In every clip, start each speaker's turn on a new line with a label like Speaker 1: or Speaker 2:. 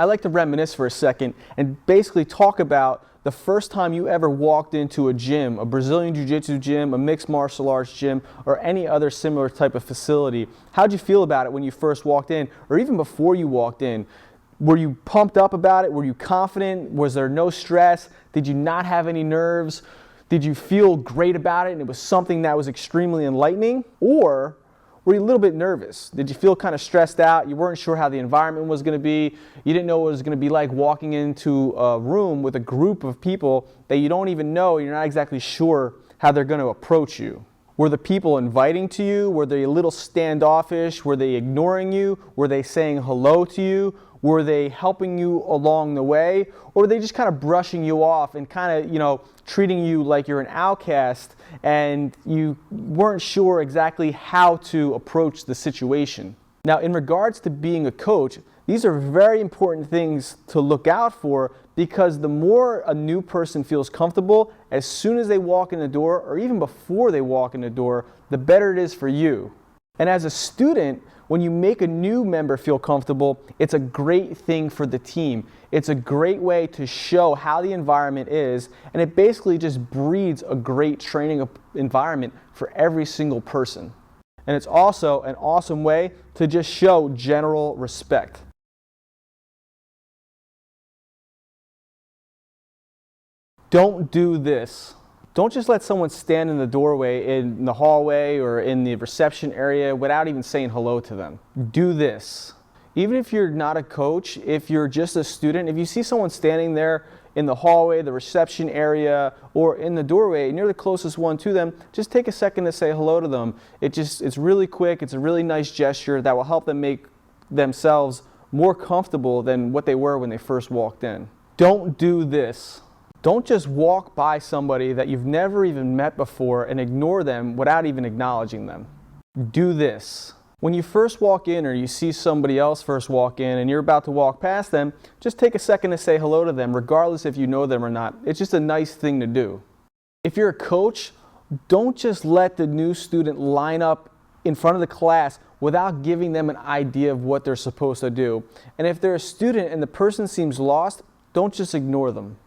Speaker 1: I like to reminisce for a second and basically talk about the first time you ever walked into a gym, a Brazilian Jiu-Jitsu gym, a mixed martial arts gym, or any other similar type of facility. How'd you feel about it when you first walked in, or even before you walked in? Were you pumped up about it? Were you confident? Was there no stress? Did you not have any nerves? Did you feel great about it and it was something that was extremely enlightening? Or were you a little bit nervous? Did you feel kind of stressed out? You weren't sure how the environment was going to be. You didn't know what it was going to be like walking into a room with a group of people that you don't even know. You're not exactly sure how they're going to approach you. Were the people inviting to you? Were they a little standoffish? Were they ignoring you? Were they saying hello to you? Were they helping you along the way? Or were they just kind of brushing you off and kind of, treating you like you're an outcast and you weren't sure exactly how to approach the situation? Now, in regards to being a coach, these are very important things to look out for, because the more a new person feels comfortable as soon as they walk in the door, or even before they walk in the door, the better it is for you. And as a student, when you make a new member feel comfortable, it's a great thing for the team. It's a great way to show how the environment is, and it basically just breeds a great training environment for every single person. And it's also an awesome way to just show general respect. Don't do this. Don't just let someone stand in the doorway, in the hallway, or in the reception area without even saying hello to them. Do this. Even if you're not a coach, if you're just a student, if you see someone standing there in the hallway, the reception area, or in the doorway, and you're the closest one to them, just take a second to say hello to them. It's really quick. It's a really nice gesture that will help them make themselves more comfortable than what they were when they first walked in. Don't do this. Don't just walk by somebody that you've never even met before and ignore them without even acknowledging them. Do this. When you first walk in, or you see somebody else first walk in and you're about to walk past them, just take a second to say hello to them, regardless if you know them or not. It's just a nice thing to do. If you're a coach, don't just let the new student line up in front of the class without giving them an idea of what they're supposed to do. And if they're a student and the person seems lost, don't just ignore them.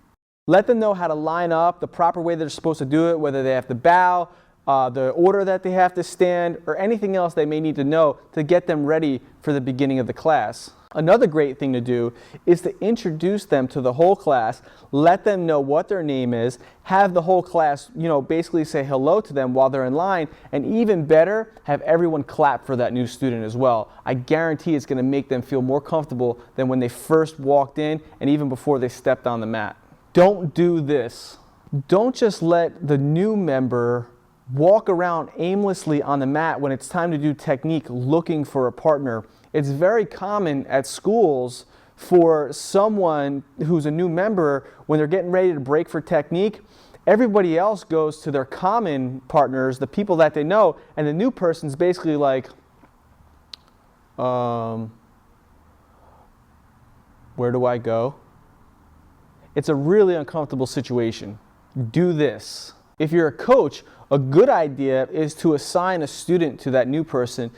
Speaker 1: Let them know how to line up, the proper way they're supposed to do it, whether they have to bow, the order that they have to stand, or anything else they may need to know to get them ready for the beginning of the class. Another great thing to do is to introduce them to the whole class, let them know what their name is, have the whole class, basically say hello to them while they're in line, and even better, have everyone clap for that new student as well. I guarantee it's going to make them feel more comfortable than when they first walked in and even before they stepped on the mat. Don't do this. Don't just let the new member walk around aimlessly on the mat when it's time to do technique looking for a partner. It's very common at schools for someone who's a new member, when they're getting ready to break for technique, everybody else goes to their common partners, the people that they know, and the new person's basically like, where do I go? It's a really uncomfortable situation. Do this. If you're a coach, a good idea is to assign a student to that new person.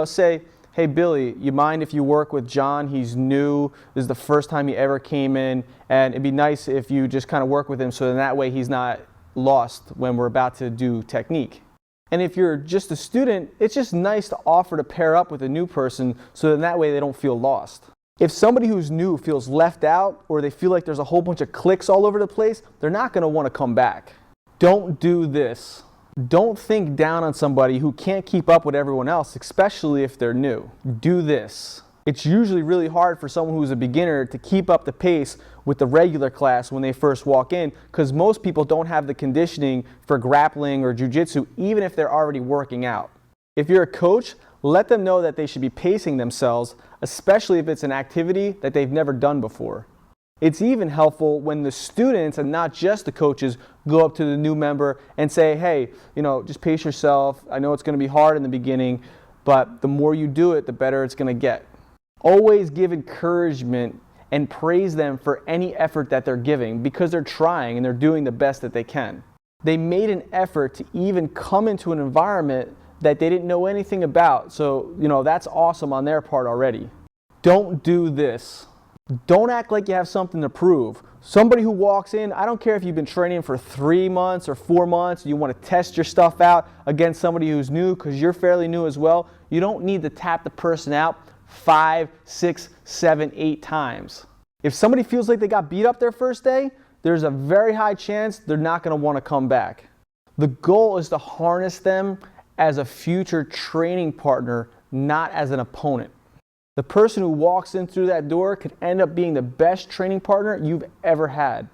Speaker 1: Say, hey Billy, you mind if you work with John? He's new. This is the first time he ever came in, and it'd be nice if you just kind of work with him so in that way he's not lost when we're about to do technique. And if you're just a student, it's just nice to offer to pair up with a new person so in that way they don't feel lost. If somebody who's new feels left out, or they feel like there's a whole bunch of cliques all over the place, they're not going to want to come back. Don't do this. Don't think down on somebody who can't keep up with everyone else, especially if they're new. Do this. It's usually really hard for someone who's a beginner to keep up the pace with the regular class when they first walk in, because most people don't have the conditioning for grappling or jiu-jitsu, even if they're already working out. If you're a coach, let them know that they should be pacing themselves, especially if it's an activity that they've never done before. It's even helpful when the students, and not just the coaches, go up to the new member and say, hey, just pace yourself. I know it's going to be hard in the beginning, but the more you do it, the better it's going to get. Always give encouragement and praise them for any effort that they're giving, because they're trying and they're doing the best that they can. They made an effort to even come into an environment that they didn't know anything about. So, that's awesome on their part already. Don't do this. Don't act like you have something to prove. Somebody who walks in, I don't care if you've been training for 3 months or 4 months, you want to test your stuff out against somebody who's new because you're fairly new as well. You don't need to tap the person out 5, 6, 7, 8 times. If somebody feels like they got beat up their first day, there's a very high chance they're not going to want to come back. The goal is to harness them as a future training partner, not as an opponent. The person who walks in through that door could end up being the best training partner you've ever had.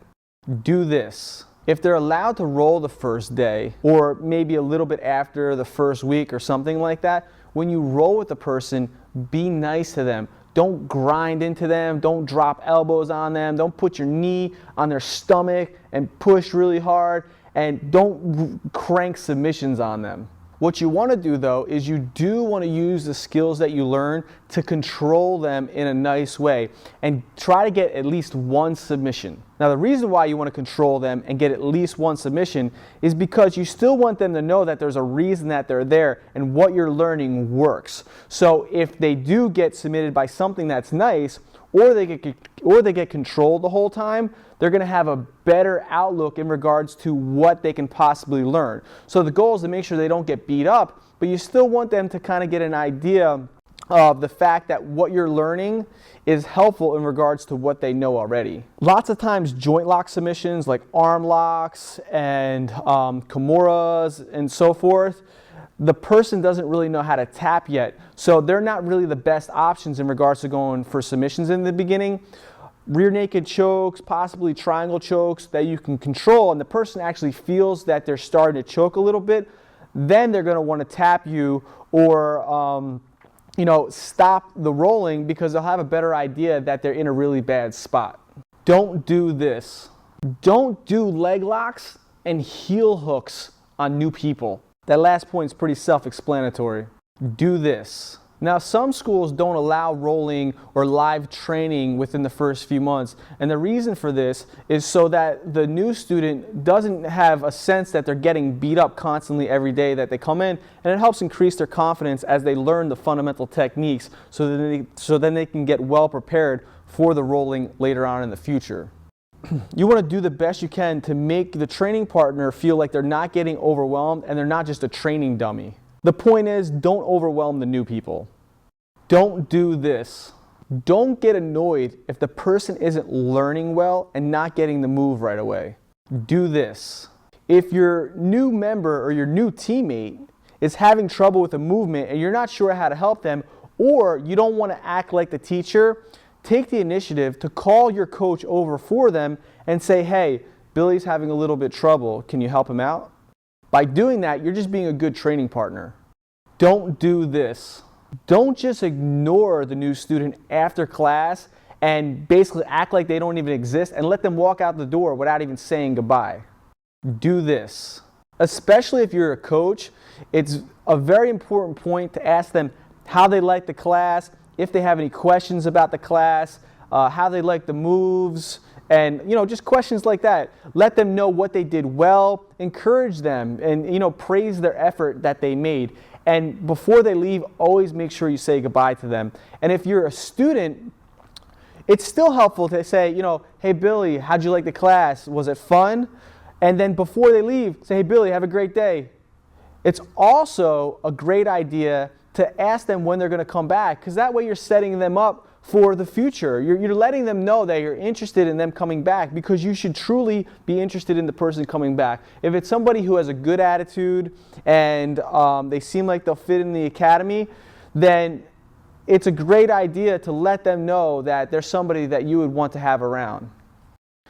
Speaker 1: Do this. If they're allowed to roll the first day, or maybe a little bit after the first week or something like that, when you roll with the person, be nice to them. Don't grind into them. Don't drop elbows on them. Don't put your knee on their stomach and push really hard. And don't crank submissions on them. What you want to do though is you do want to use the skills that you learn to control them in a nice way and try to get at least one submission. Now the reason why you want to control them and get at least one submission is because you still want them to know that there's a reason that they're there and what you're learning works. So if they do get submitted by something that's nice, or they get controlled the whole time, they're going to have a better outlook in regards to what they can possibly learn. So the goal is to make sure they don't get beat up, but you still want them to kind of get an idea of the fact that what you're learning is helpful in regards to what they know already. Lots of times joint lock submissions like arm locks and kimuras and so forth, the person doesn't really know how to tap yet. So they're not really the best options in regards to going for submissions in the beginning. Rear naked chokes, possibly triangle chokes that you can control, and the person actually feels that they're starting to choke a little bit, then they're going to want to tap you or stop the rolling because they'll have a better idea that they're in a really bad spot. Don't do this. Don't do leg locks and heel hooks on new people. That last point is pretty self-explanatory. Do this. Now, some schools don't allow rolling or live training within the first few months, and the reason for this is so that the new student doesn't have a sense that they're getting beat up constantly every day that they come in, and it helps increase their confidence as they learn the fundamental techniques so then they can get well prepared for the rolling later on in the future. You want to do the best you can to make the training partner feel like they're not getting overwhelmed and they're not just a training dummy. The point is, don't overwhelm the new people. Don't do this. Don't get annoyed if the person isn't learning well and not getting the move right away. Do this. If your new member or your new teammate is having trouble with a movement and you're not sure how to help them, or you don't want to act like the teacher, take the initiative to call your coach over for them and say, hey, Billy's having a little bit trouble. Can you help him out? By doing that, you're just being a good training partner. Don't do this. Don't just ignore the new student after class and basically act like they don't even exist and let them walk out the door without even saying goodbye. Do this. Especially if you're a coach, it's a very important point to ask them how they like the class, if they have any questions about the class, how they like the moves, and just questions like that. Let them know what they did well, encourage them, and praise their effort that they made. And before they leave, always make sure you say goodbye to them. And if you're a student, it's still helpful to say, hey Billy, how'd you like the class? Was it fun? And then before they leave, say, hey Billy, have a great day. It's also a great idea to ask them when they're going to come back, because that way you're setting them up for the future. You're letting them know that you're interested in them coming back, because you should truly be interested in the person coming back. If it's somebody who has a good attitude and they seem like they'll fit in the academy, then it's a great idea to let them know that there's somebody that you would want to have around.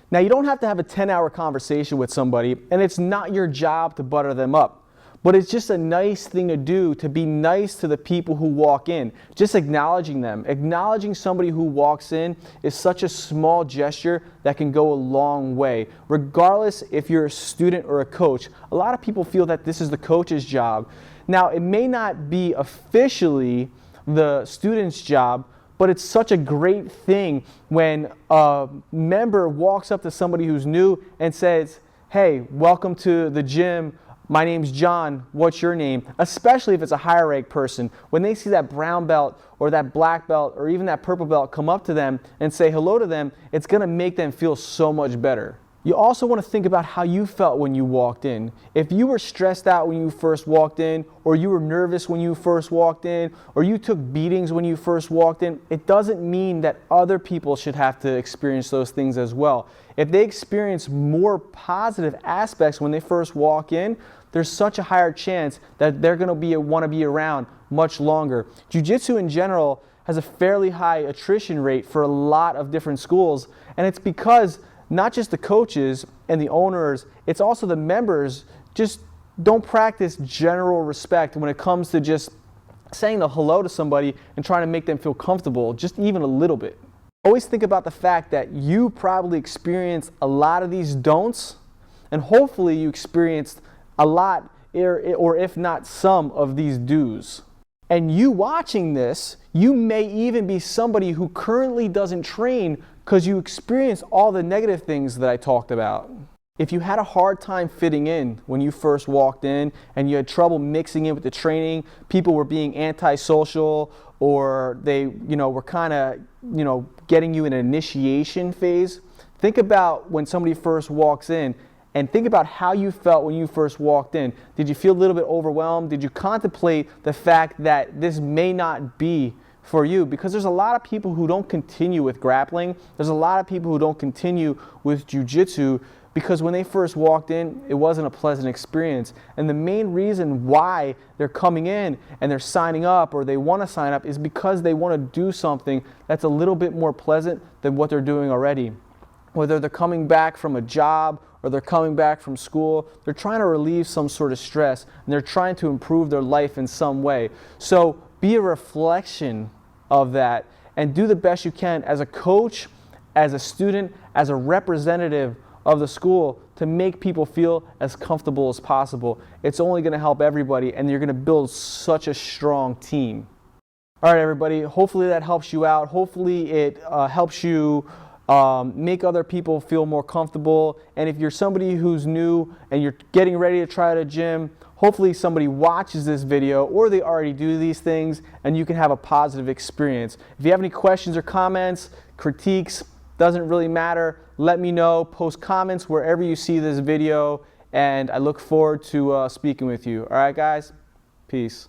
Speaker 1: Now, you don't have to have a 10-hour conversation with somebody, and it's not your job to butter them up. But it's just a nice thing to do, to be nice to the people who walk in. Just acknowledging them. Acknowledging somebody who walks in is such a small gesture that can go a long way. Regardless if you're a student or a coach, a lot of people feel that this is the coach's job. Now, it may not be officially the student's job, but it's such a great thing when a member walks up to somebody who's new and says, hey, welcome to the gym. My name's John, what's your name? Especially if it's a higher rank person. When they see that brown belt or that black belt or even that purple belt come up to them and say hello to them, it's going to make them feel so much better. You also want to think about how you felt when you walked in. If you were stressed out when you first walked in, or you were nervous when you first walked in, or you took beatings when you first walked in, it doesn't mean that other people should have to experience those things as well. If they experience more positive aspects when they first walk in, there's such a higher chance that they're going to want to be around much longer. Jiu-jitsu in general has a fairly high attrition rate for a lot of different schools, and it's because not just the coaches and the owners, it's also the members just don't practice general respect when it comes to just saying the hello to somebody and trying to make them feel comfortable, just even a little bit. Always think about the fact that you probably experienced a lot of these don'ts, and hopefully you experienced a lot, or if not some, of these do's. And you watching this, you may even be somebody who currently doesn't train because you experience all the negative things that I talked about. If you had a hard time fitting in when you first walked in and you had trouble mixing in with the training, people were being antisocial, or they were kind of getting you in an initiation phase, think about when somebody first walks in and think about how you felt when you first walked in. Did you feel a little bit overwhelmed? Did you contemplate the fact that this may not be for you? Because there's a lot of people who don't continue with grappling. There's a lot of people who don't continue with jiu-jitsu because when they first walked in, it wasn't a pleasant experience. And the main reason why they're coming in and they're signing up, or they want to sign up, is because they want to do something that's a little bit more pleasant than what they're doing already. Whether they're coming back from a job or they're coming back from school, they're trying to relieve some sort of stress, and they're trying to improve their life in some way. So be a reflection of that and do the best you can as a coach, as a student, as a representative of the school to make people feel as comfortable as possible. It's only going to help everybody, and you're going to build such a strong team. All right, everybody, hopefully that helps you out. Hopefully it helps you make other people feel more comfortable. And if you're somebody who's new and you're getting ready to try at a gym, hopefully somebody watches this video, or they already do these things, and you can have a positive experience. If you have any questions or comments, critiques, doesn't really matter, let me know. Post comments wherever you see this video, and I look forward to speaking with you. All right, guys? Peace.